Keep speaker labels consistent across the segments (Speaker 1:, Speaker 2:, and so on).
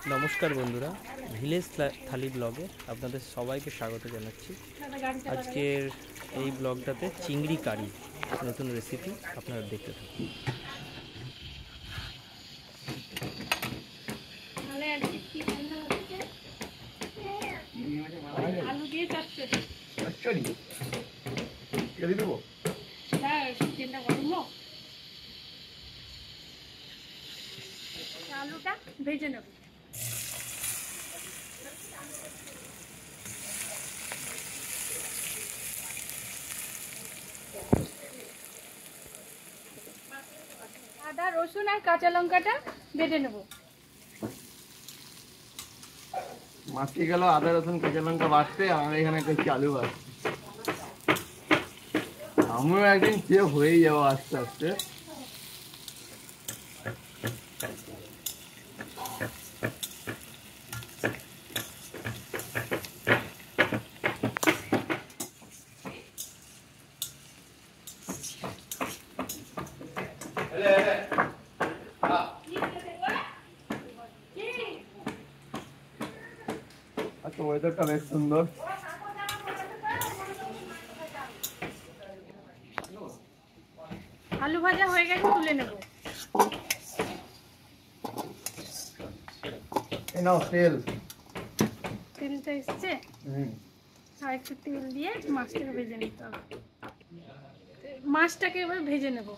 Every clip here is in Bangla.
Speaker 1: নমস্কার বন্ধুরা, ভিলেজ থালি ব্লগে আপনাদের সবাইকে স্বাগত জানাচ্ছি। আজকের এই ব্লগটাতে চিংড়ি কারি নতুন রেসিপি আপনারা দেখতে থাকুন।
Speaker 2: আলু দিয়ে চচ্চড়ি দেবো। আলুটা ভেজে নেব। আদা রসুন আর কাঁচা লঙ্কাটা বেটে নেব।
Speaker 3: মাছকে গেল আদা রসুন কাঁচা লঙ্কা বাটতে, আমার এখানে করছি আলু বাটতে। আমিও একদিন চেয়ে হয়েই যাবো আস্তে আস্তে। আচ্ছা, ওয়েদারটা বেশ সুন্দর।
Speaker 2: আলু ভাজা হয়ে গেছে, তুলে নেব।
Speaker 3: এই নাও তেল।
Speaker 2: তেলটা এসছে, আর একটু তেল দিয়ে মাছটাকে ভেজে নিতে হবে। মাছটাকে এবার ভেজে নেব।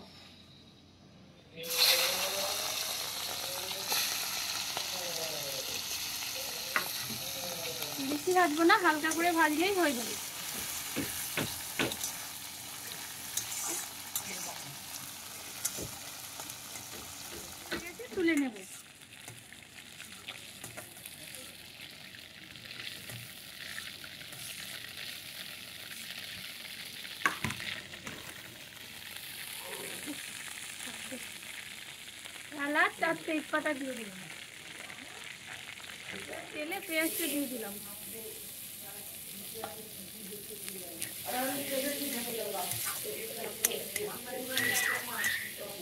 Speaker 2: বেশি ভাজবো না, হালকা করে ভাজলেই হয়ে যাবে। তুলে নেব। এলাচ আর তেজপাতা দিয়ে দিলাম। তেলে পেঁয়াজটা দিয়ে দিলাম।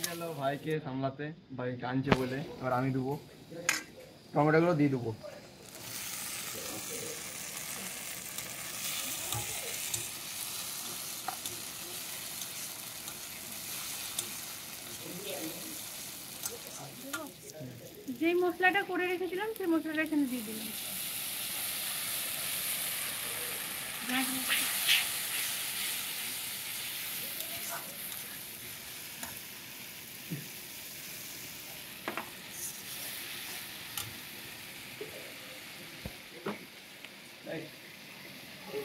Speaker 3: গেল ভাইকে সামলাতে, ভাই কাঁদছে বলে। এবার আমি দেবো, টমেটোগুলো দিয়ে দেবো।
Speaker 2: যে মশলাটা করে রেখেছিলাম সেই মশলাটা এখানে দিয়ে দিলাম।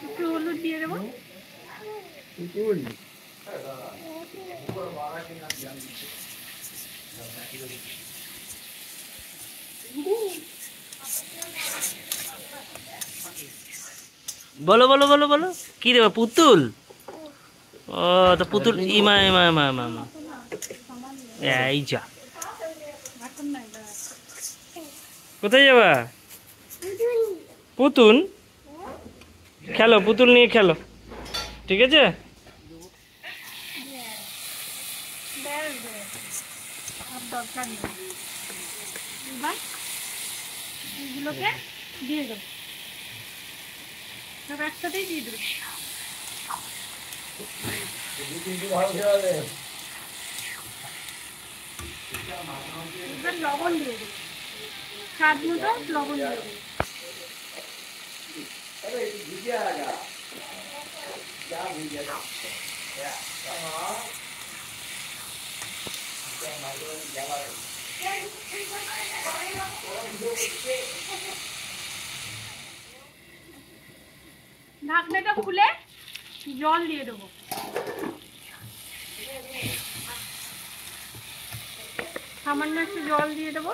Speaker 2: একটু হলুদ দিয়ে দেবো।
Speaker 1: বলো বলো বলো বলো, কি দেবা? পুতুল? ও, তো পুতুল ইমা ইমা ইমা ইমা ইমা। এই যা, কোথায় যাবা? পুতুল খেলো, পুতুল নিয়ে খেলো, ঠিক আছে?
Speaker 2: দরকার নেই। এবার এগুলোকে দিয়ে দেবো, সব একসাথেই দিয়ে দেবো। এবার লবণ দিয়ে দেবো, স্বাদ মতো লবণ দিয়ে দেবো। ঢাকনাটা খুলে জল দিয়ে দেবো। সামান্য একটু জল দিয়ে দেবো।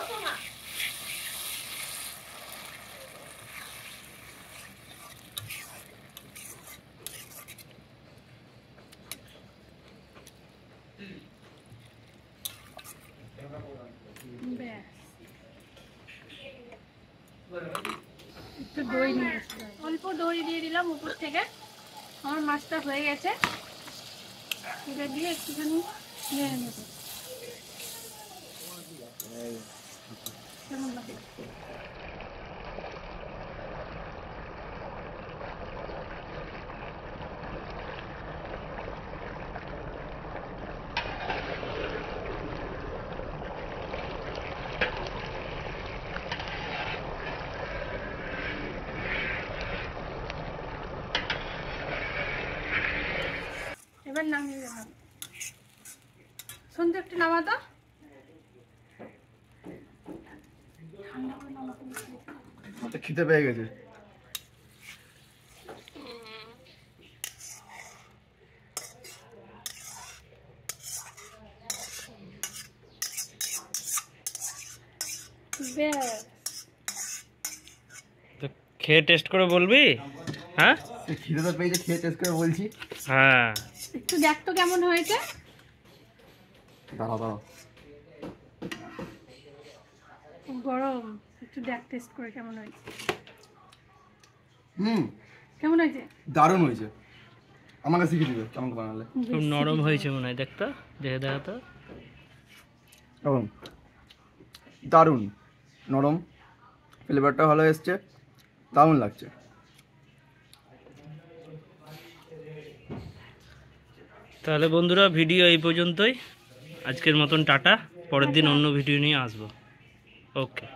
Speaker 2: একটু দই নিয়ে আসতে, অল্প দই দিয়ে দিলাম উপর থেকে। আমার মাছটা হয়ে গেছে, এটা দিয়ে একটুখানি নেড়ে নেব। কেমন লাগে? এবার নামিয়ে দিলাম। সন্ধে একটু নামাতো, ঠান্ডা করে নামাতো।
Speaker 3: আমার খিদে পেয়ে গেছে।
Speaker 2: ব্যাস,
Speaker 1: তো খেয়ে টেস্ট করে বলবি? হ্যাঁ
Speaker 3: খিদে তো পেয়েছে, খেয়ে টেস্ট করে বলছি।
Speaker 2: হ্যাঁ একটু দেখ তো কেমন হয়েছে।
Speaker 3: দাঁড়াও দাঁড়াও,
Speaker 2: গরম, একটু দেখ টেস্ট করে কেমন হয়েছে।
Speaker 1: কেমন
Speaker 2: হয়েছে?
Speaker 3: দারুণ হয়েছে। আমাকে শিখিয়ে দিবে কেমন বানালে।
Speaker 1: খুব নরম হয়েছে মনে হয়, দেখতো দেখে দেখা তো।
Speaker 3: দারুণ নরম, ফ্লেভারটা ভালো এসছে, দারুণ লাগছে।
Speaker 1: তাহলে বন্ধুরা ভিডিও এই পর্যন্তই, আজকের মতন টাটা, পরের দিন অন্য ভিডিও নিয়ে আসবো। ওকে।